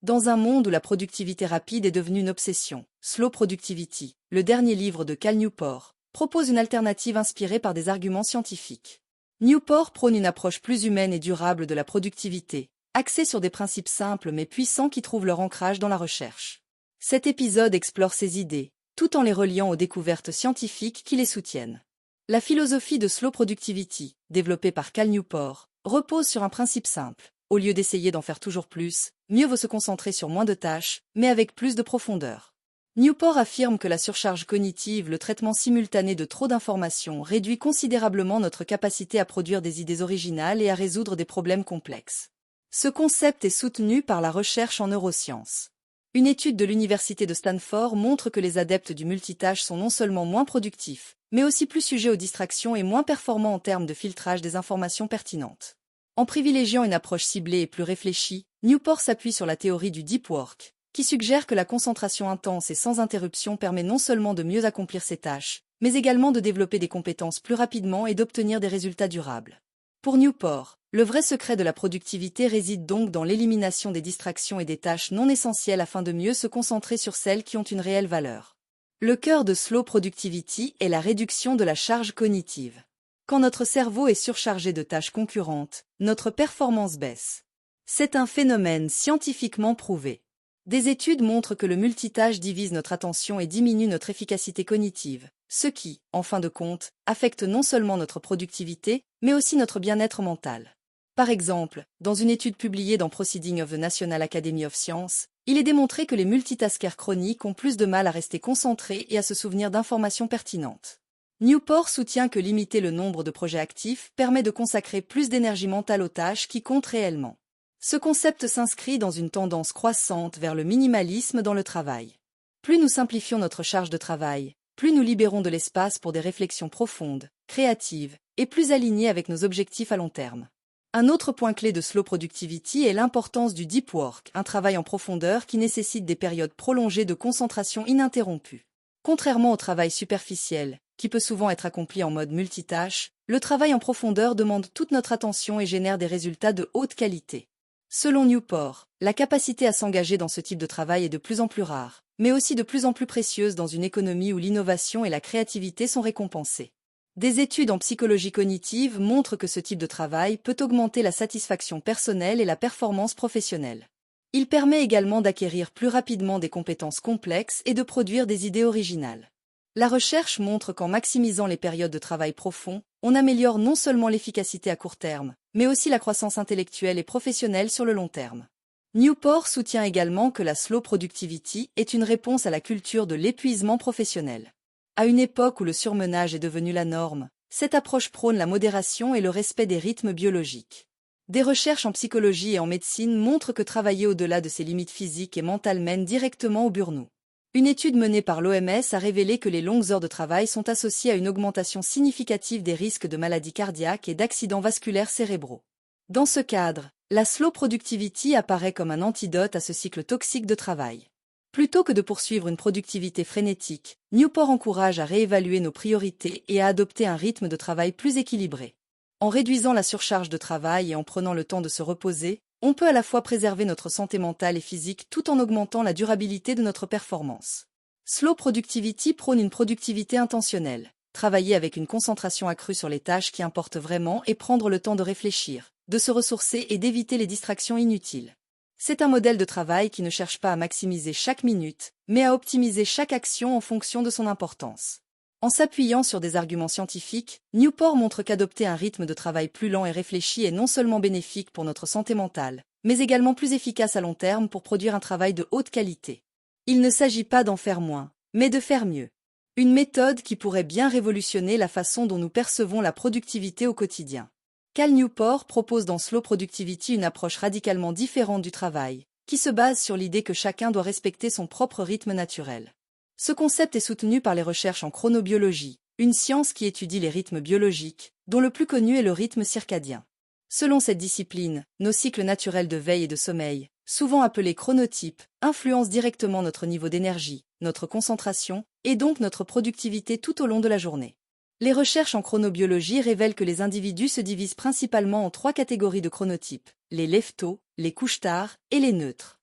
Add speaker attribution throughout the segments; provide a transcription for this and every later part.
Speaker 1: Dans un monde où la productivité rapide est devenue une obsession, Slow Productivity, le dernier livre de Cal Newport, propose une alternative inspirée par des arguments scientifiques. Newport prône une approche plus humaine et durable de la productivité, axée sur des principes simples mais puissants qui trouvent leur ancrage dans la recherche. Cet épisode explore ces idées, tout en les reliant aux découvertes scientifiques qui les soutiennent. La philosophie de Slow Productivity, développée par Cal Newport, repose sur un principe simple. Au lieu d'essayer d'en faire toujours plus, mieux vaut se concentrer sur moins de tâches, mais avec plus de profondeur. Newport affirme que la surcharge cognitive, le traitement simultané de trop d'informations, réduit considérablement notre capacité à produire des idées originales et à résoudre des problèmes complexes. Ce concept est soutenu par la recherche en neurosciences. Une étude de l'université de Stanford montre que les adeptes du multitâche sont non seulement moins productifs, mais aussi plus sujets aux distractions et moins performants en termes de filtrage des informations pertinentes. En privilégiant une approche ciblée et plus réfléchie, Newport s'appuie sur la théorie du deep work, qui suggère que la concentration intense et sans interruption permet non seulement de mieux accomplir ses tâches, mais également de développer des compétences plus rapidement et d'obtenir des résultats durables. Pour Newport, le vrai secret de la productivité réside donc dans l'élimination des distractions et des tâches non essentielles afin de mieux se concentrer sur celles qui ont une réelle valeur. Le cœur de Slow Productivity est la réduction de la charge cognitive. Quand notre cerveau est surchargé de tâches concurrentes, notre performance baisse. C'est un phénomène scientifiquement prouvé. Des études montrent que le multitâche divise notre attention et diminue notre efficacité cognitive, ce qui, en fin de compte, affecte non seulement notre productivité, mais aussi notre bien-être mental. Par exemple, dans une étude publiée dans Proceedings of the National Academy of Sciences, il est démontré que les multitaskers chroniques ont plus de mal à rester concentrés et à se souvenir d'informations pertinentes. Newport soutient que limiter le nombre de projets actifs permet de consacrer plus d'énergie mentale aux tâches qui comptent réellement. Ce concept s'inscrit dans une tendance croissante vers le minimalisme dans le travail. Plus nous simplifions notre charge de travail, plus nous libérons de l'espace pour des réflexions profondes, créatives et plus alignées avec nos objectifs à long terme. Un autre point clé de Slow Productivity est l'importance du deep work, un travail en profondeur qui nécessite des périodes prolongées de concentration ininterrompue. Contrairement au travail superficiel, qui peut souvent être accompli en mode multitâche, le travail en profondeur demande toute notre attention et génère des résultats de haute qualité. Selon Newport, la capacité à s'engager dans ce type de travail est de plus en plus rare, mais aussi de plus en plus précieuse dans une économie où l'innovation et la créativité sont récompensées. Des études en psychologie cognitive montrent que ce type de travail peut augmenter la satisfaction personnelle et la performance professionnelle. Il permet également d'acquérir plus rapidement des compétences complexes et de produire des idées originales. La recherche montre qu'en maximisant les périodes de travail profond, on améliore non seulement l'efficacité à court terme, mais aussi la croissance intellectuelle et professionnelle sur le long terme. Newport soutient également que la slow productivity est une réponse à la culture de l'épuisement professionnel. À une époque où le surmenage est devenu la norme, cette approche prône la modération et le respect des rythmes biologiques. Des recherches en psychologie et en médecine montrent que travailler au-delà de ses limites physiques et mentales mène directement au burn-out. Une étude menée par l'OMS a révélé que les longues heures de travail sont associées à une augmentation significative des risques de maladies cardiaques et d'accidents vasculaires cérébraux. Dans ce cadre, la slow productivity apparaît comme un antidote à ce cycle toxique de travail. Plutôt que de poursuivre une productivité frénétique, Newport encourage à réévaluer nos priorités et à adopter un rythme de travail plus équilibré. En réduisant la surcharge de travail et en prenant le temps de se reposer, on peut à la fois préserver notre santé mentale et physique tout en augmentant la durabilité de notre performance. Slow Productivity prône une productivité intentionnelle, travailler avec une concentration accrue sur les tâches qui importent vraiment et prendre le temps de réfléchir, de se ressourcer et d'éviter les distractions inutiles. C'est un modèle de travail qui ne cherche pas à maximiser chaque minute, mais à optimiser chaque action en fonction de son importance. En s'appuyant sur des arguments scientifiques, Newport montre qu'adopter un rythme de travail plus lent et réfléchi est non seulement bénéfique pour notre santé mentale, mais également plus efficace à long terme pour produire un travail de haute qualité. Il ne s'agit pas d'en faire moins, mais de faire mieux. Une méthode qui pourrait bien révolutionner la façon dont nous percevons la productivité au quotidien. Cal Newport propose dans Slow Productivity une approche radicalement différente du travail, qui se base sur l'idée que chacun doit respecter son propre rythme naturel. Ce concept est soutenu par les recherches en chronobiologie, une science qui étudie les rythmes biologiques, dont le plus connu est le rythme circadien. Selon cette discipline, nos cycles naturels de veille et de sommeil, souvent appelés chronotypes, influencent directement notre niveau d'énergie, notre concentration, et donc notre productivité tout au long de la journée. Les recherches en chronobiologie révèlent que les individus se divisent principalement en 3 catégories de chronotypes, les lève-tôt, les couche-tard et les neutres.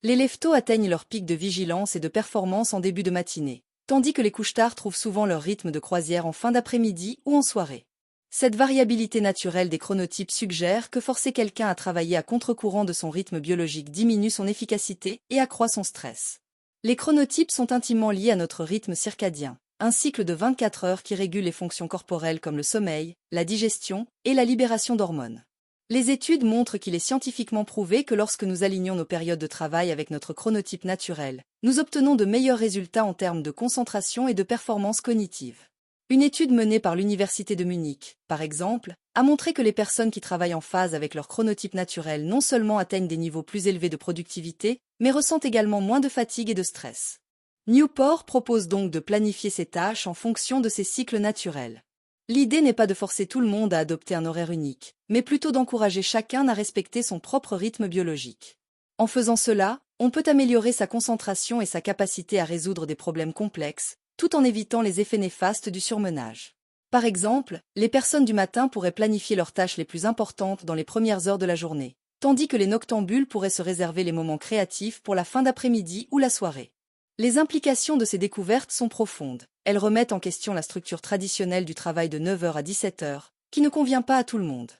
Speaker 1: Les lève-tôt atteignent leur pic de vigilance et de performance en début de matinée, tandis que les couche-tard trouvent souvent leur rythme de croisière en fin d'après-midi ou en soirée. Cette variabilité naturelle des chronotypes suggère que forcer quelqu'un à travailler à contre-courant de son rythme biologique diminue son efficacité et accroît son stress. Les chronotypes sont intimement liés à notre rythme circadien, un cycle de 24 heures qui régule les fonctions corporelles comme le sommeil, la digestion et la libération d'hormones. Les études montrent qu'il est scientifiquement prouvé que lorsque nous alignons nos périodes de travail avec notre chronotype naturel, nous obtenons de meilleurs résultats en termes de concentration et de performance cognitive. Une étude menée par l'Université de Munich, par exemple, a montré que les personnes qui travaillent en phase avec leur chronotype naturel non seulement atteignent des niveaux plus élevés de productivité, mais ressentent également moins de fatigue et de stress. Newport propose donc de planifier ses tâches en fonction de ces cycles naturels. L'idée n'est pas de forcer tout le monde à adopter un horaire unique, mais plutôt d'encourager chacun à respecter son propre rythme biologique. En faisant cela, on peut améliorer sa concentration et sa capacité à résoudre des problèmes complexes, tout en évitant les effets néfastes du surmenage. Par exemple, les personnes du matin pourraient planifier leurs tâches les plus importantes dans les premières heures de la journée, tandis que les noctambules pourraient se réserver les moments créatifs pour la fin d'après-midi ou la soirée. Les implications de ces découvertes sont profondes. Elles remettent en question la structure traditionnelle du travail de 9 heures à 17 heures, qui ne convient pas à tout le monde.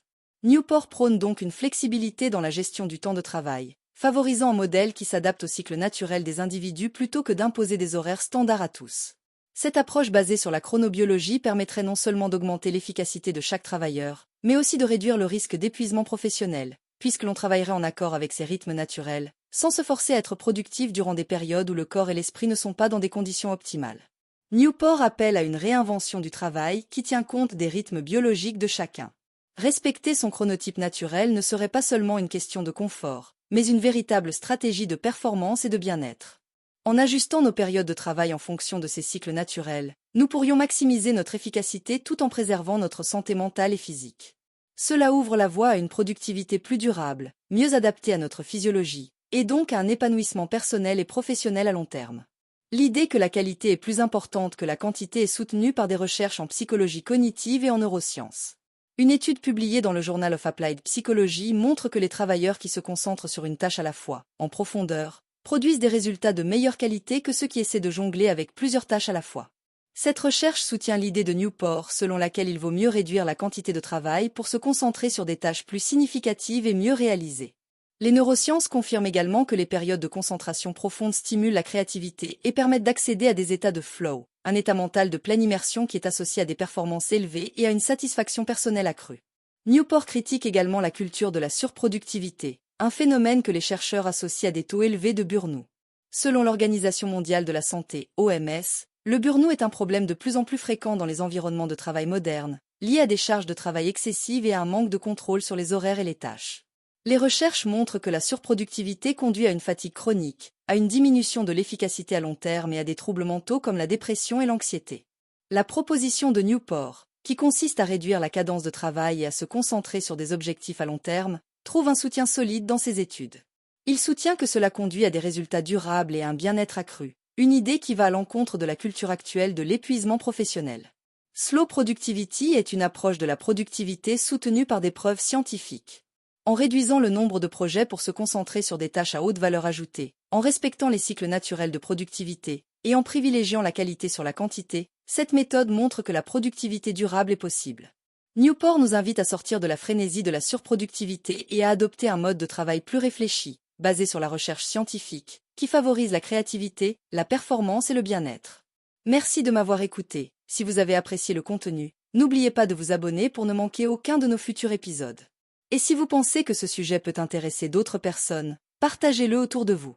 Speaker 1: Newport prône donc une flexibilité dans la gestion du temps de travail, favorisant un modèle qui s'adapte au cycle naturel des individus plutôt que d'imposer des horaires standards à tous. Cette approche basée sur la chronobiologie permettrait non seulement d'augmenter l'efficacité de chaque travailleur, mais aussi de réduire le risque d'épuisement professionnel, puisque l'on travaillerait en accord avec ses rythmes naturels, sans se forcer à être productif durant des périodes où le corps et l'esprit ne sont pas dans des conditions optimales. Newport appelle à une réinvention du travail qui tient compte des rythmes biologiques de chacun. Respecter son chronotype naturel ne serait pas seulement une question de confort, mais une véritable stratégie de performance et de bien-être. En ajustant nos périodes de travail en fonction de ces cycles naturels, nous pourrions maximiser notre efficacité tout en préservant notre santé mentale et physique. Cela ouvre la voie à une productivité plus durable, mieux adaptée à notre physiologie, et donc à un épanouissement personnel et professionnel à long terme. L'idée que la qualité est plus importante que la quantité est soutenue par des recherches en psychologie cognitive et en neurosciences. Une étude publiée dans le Journal of Applied Psychology montre que les travailleurs qui se concentrent sur une tâche à la fois, en profondeur, produisent des résultats de meilleure qualité que ceux qui essaient de jongler avec plusieurs tâches à la fois. Cette recherche soutient l'idée de Newport selon laquelle il vaut mieux réduire la quantité de travail pour se concentrer sur des tâches plus significatives et mieux réalisées. Les neurosciences confirment également que les périodes de concentration profonde stimulent la créativité et permettent d'accéder à des états de flow, un état mental de pleine immersion qui est associé à des performances élevées et à une satisfaction personnelle accrue. Newport critique également la culture de la surproductivité, un phénomène que les chercheurs associent à des taux élevés de burn-out. Selon l'Organisation mondiale de la santé, OMS, le burn-out est un problème de plus en plus fréquent dans les environnements de travail modernes, lié à des charges de travail excessives et à un manque de contrôle sur les horaires et les tâches. Les recherches montrent que la surproductivité conduit à une fatigue chronique, à une diminution de l'efficacité à long terme et à des troubles mentaux comme la dépression et l'anxiété. La proposition de Newport, qui consiste à réduire la cadence de travail et à se concentrer sur des objectifs à long terme, trouve un soutien solide dans ses études. Il soutient que cela conduit à des résultats durables et à un bien-être accru, une idée qui va à l'encontre de la culture actuelle de l'épuisement professionnel. Slow Productivity est une approche de la productivité soutenue par des preuves scientifiques. En réduisant le nombre de projets pour se concentrer sur des tâches à haute valeur ajoutée, en respectant les cycles naturels de productivité et en privilégiant la qualité sur la quantité, cette méthode montre que la productivité durable est possible. Newport nous invite à sortir de la frénésie de la surproductivité et à adopter un mode de travail plus réfléchi, basé sur la recherche scientifique, qui favorise la créativité, la performance et le bien-être. Merci de m'avoir écouté. Si vous avez apprécié le contenu, n'oubliez pas de vous abonner pour ne manquer aucun de nos futurs épisodes. Et si vous pensez que ce sujet peut intéresser d'autres personnes, partagez-le autour de vous.